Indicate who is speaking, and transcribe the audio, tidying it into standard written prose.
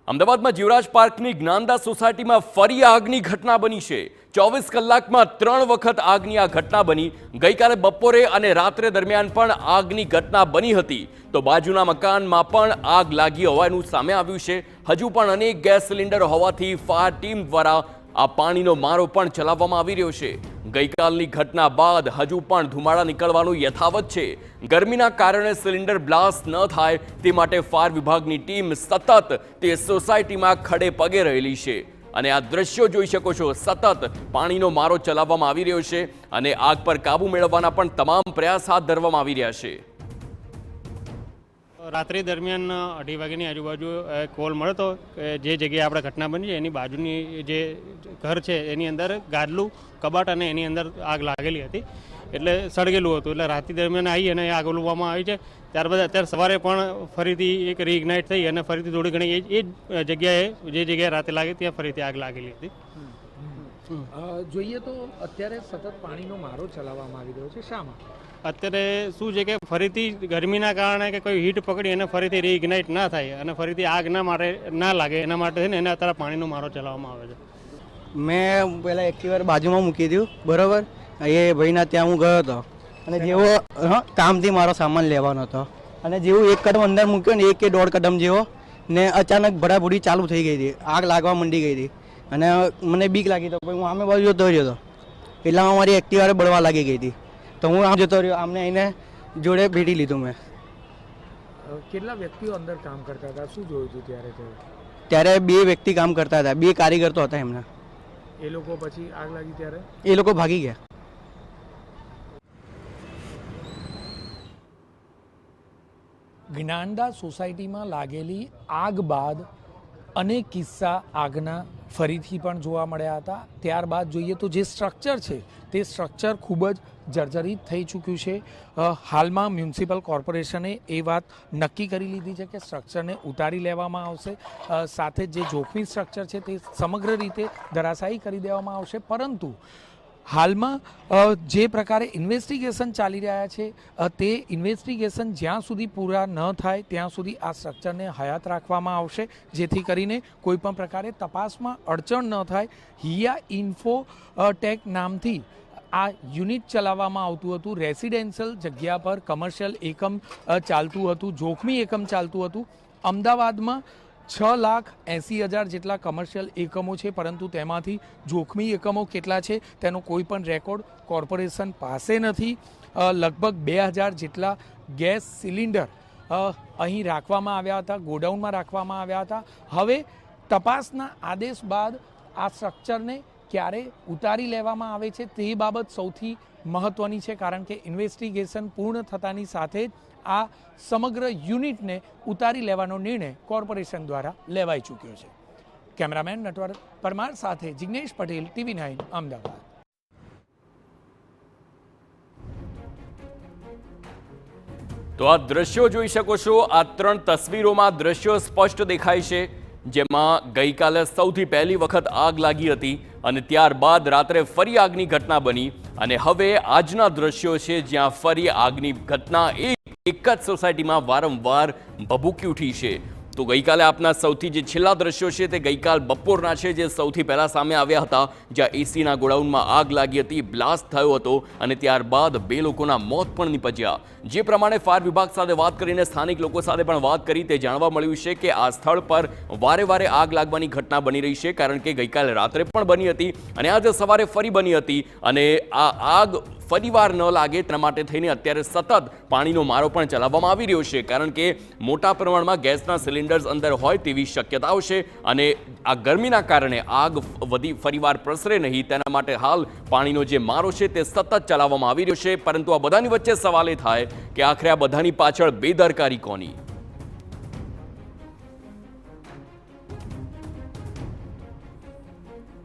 Speaker 1: અમદાવાદમાં જીવરાજ પાર્કની જ્ઞાનદા સોસાયટીમાં ફરી આગની ઘટના બની છે। 24 કલાકમાં 3 વખત આગની આ ઘટના બની। ગઈકાલે બપોરે અને રાત્રે દરમિયાન પણ આગની ઘટના બની હતી। તો બાજુના મકાનમાં પણ આગ લાગી હોવાનું સામે આવ્યું છે। હજુ પણ અનેક ગેસ સિલિન્ડર હોવાથી ફાયર ટીમ દ્વારા આ પાણીનો મારો પણ ચલાવવામાં આવી રહ્યો છે। ગઈકાલની ઘટના બાદ હજુ પણ ધુમાડા નીકળવાનું યથાવત છે। ગરમીના કારણે સિલિન્ડર બ્લાસ્ટ ન થાય તે માટે ફાયર વિભાગની ટીમ સતત તે સોસાયટીમાં ખડે પગે રહેલી છે અને આ દ્રશ્યો જોઈ શકો છો। સતત પાણીનો મારો ચલાવવામાં આવી રહ્યો છે અને આગ પર કાબુ મેળવવાના પણ તમામ પ્રયાસ હાથ ધરવામાં આવી રહ્યા છે।
Speaker 2: રાત્રિ દરમિયાન 2:30 વાગ્યાની આજુબાજુ કોલ મળ્યો હતો જે જગ્યાએ આપણે ઘટના બની છે એની બાજુની જે ઘર છે એની અંદર ગાદલું કબાટ અને એની અંદર આગ લાગેલી હતી, એટલે સળગેલું હતું। એટલે રાત્રિ દરમિયાન આવી અને આગ ઓલવવામાં આવી છે। ત્યારબાદ અત્યારે સવારે પણ ફરીથી એક રીઇગ્નાઇટ થઈ અને ફરીથી થોડી ઘણી એ જગ્યાએ જે જગ્યાએ રાતે લાગી ત્યાં ફરીથી આગ લાગેલી હતી।
Speaker 3: જોઈએ તો અત્યારે સતત પાણીનો મારો ચલાવવામાં આવી રહ્યો છે, શા માટે?
Speaker 2: અત્યારે શું છે કે ફરીથી ગરમીના કારણે કે કોઈ હીટ પકડી અને ફરીથી રીઇગ્નાઇટ ના થાય અને ફરીથી આગ ના લાગે એના માટે છે ને એને અત્યારે પાણીનો મારો ચલાવવામાં આવે છે।
Speaker 4: મેં પહેલાં એક્ટિવા બાજુમાં મૂકી દીધું, બરાબર, એ ભાઈના ત્યાં હું ગયો હતો અને જેવો કામથી મારો સામાન લેવાનો હતો અને જેવું એક કદમ અંદર મૂક્યો ને 1 કે 1.5 કદમ જેવો ને અચાનક ભડાભૂડી ચાલુ થઈ ગઈ હતી, આગ લાગવા માંડી ગઈ હતી અને મને બીક લાગી તો હું આમે બાજુ જતો રહ્યો હતો, એટલામાં મારી એક્ટિવા બળવા લાગી ગઈ હતી તો હું આમ જતો રહ્યો, આમને એને જોડે ભેટી લીધું મેં।
Speaker 3: કેટલા વ્યક્તિઓ અંદર કામ કરતા હતા, શું જોયું હતું
Speaker 4: ત્યારે 2 વ્યક્તિ કામ કરતા હતા, 2 કારીગર તો હતા એમના।
Speaker 3: એ લોકો પછી આગ લાગી ત્યારે
Speaker 4: એ લોકો ભાગી ગયા।
Speaker 3: જ્ઞાનદા સોસાયટીમાં લાગેલી આગ બાદ અનેક કિસ્સા આગના ફરીથી પણ જોવા મળ્યા હતા। ત્યારબાદ જોઈએ તો જે સ્ટ્રક્ચર છે તે સ્ટ્રક્ચર ખૂબ જ જર્જરિત થઈ ચૂક્યું છે। હાલમાં મ્યુનિસિપલ કોર્પોરેશને એ વાત નક્કી કરી લીધી છે કે સ્ટ્રક્ચરને ઉતારી લેવામાં આવશે, સાથે જે જોખમી સ્ટ્રક્ચર છે તે સમગ્ર રીતે ધરાશાયી કરી દેવામાં આવશે। પરંતુ હાલમાં જે પ્રકારે ઇન્વેસ્ટિગેશન ચાલી રહ્યા છે તે ઇન્વેસ્ટિગેશન જ્યાં સુધી પૂરા ન થાય ત્યાં સુધી આ સ્ટ્રક્ચરને હયાત રાખવામાં આવશે, જેથી કરીને કોઈપણ પ્રકારે તપાસમાં અડચણ ન થાય। હિયા ઇન્ફોટેક નામથી આ યુનિટ ચલાવવામાં આવતું હતું, રેસિડેન્શિયલ જગ્યા પર કમર્શિયલ એકમ ચાલતું હતું, જોખમી એકમ ચાલતું હતું। અમદાવાદમાં 6,80,000 જેટલા કમર્શિયલ એકમો છે, પરંતુ તેમાંથી જોખમી એકમો કેટલા છે તેનો કોઈ પણ રેકોર્ડ કોર્પોરેશન પાસે નથી। લગભગ 2,000 જેટલા ગેસ સિલિન્ડર અહીં રાખવામાં આવ્યા હતા, ગોડાઉનમાં રાખવામાં આવ્યા હતા। હવે તપાસના આદેશ બાદ આ સ્ટ્રક્ચરને ક્યારે ઉતારી લેવામાં આવે છે તે બાબત સૌથી મહત્વની છે, કારણ કે ઇન્વેસ્ટિગેશન પૂર્ણ થતાની સાથે જ આ સમગ્ર યુનિટને ઉતારી લેવાનો નિર્ણય કોર્પોરેશન દ્વારા લેવાઈ ચૂક્યો છે। કેમેરામેન નટવર પરમાર સાથે જિગ્નેશ પટેલ, TV9 અમદાવાદ।
Speaker 1: તો આ દ્રશ્યો જોઈ શકો છો। આ 3 તસવીરોમાં દ્રશ્યો સ્પષ્ટ દેખાય છે, જેમાં ગઈકાલે સૌથી પહેલી વખત આગ લાગી હતી અને ત્યારબાદ રાત્રે ફરી આગની ઘટના બની અને હવે આજના દ્રશ્યો છે જ્યાં ફરી આગની ઘટના એક જ સોસાયટીમાં વારંવાર ભભૂકી ઉઠી છે। તો ગઈકાલે આપના સૌથી જે છેલ્લા દ્રશ્યો છે તે ગઈકાલ બપોરના છે, જે સૌથી પહેલાં સામે આવ્યા હતા, જ્યાં એસીના ગોડાઉનમાં આગ લાગી હતી, બ્લાસ્ટ થયો હતો અને ત્યારબાદ 2 લોકોના મોત પણ નીપજ્યા। જે પ્રમાણે ફાયર વિભાગ સાથે વાત કરીને સ્થાનિક લોકો સાથે પણ વાત કરી તે જાણવા મળ્યું છે કે આ સ્થળ પર વારે વારે આગ લાગવાની ઘટના બની રહી છે, કારણ કે ગઈકાલે રાત્રે પણ બની હતી અને આજે સવારે ફરી બની હતી અને આ આગ ફરીવાર ન લાગે તેના માટે થઈને અત્યારે સતત પાણીનો મારો પણ ચલાવવામાં આવી રહ્યો છે, કારણ કે મોટા પ્રમાણમાં ગેસના સિલિન્ડર્સ અંદર હોય તેવી શક્યતાઓ છે અને આ ગરમીના કારણે આગ ફરીવાર પ્રસરે નહીં તેના માટે હાલ પાણીનો જે મારો છે તે સતત ચલાવવામાં આવી રહ્યો છે। પરંતુ આ બધાની વચ્ચે સવાલ એ થાય કે આખરે આ બધાની પાછળ બેદરકારી કોની?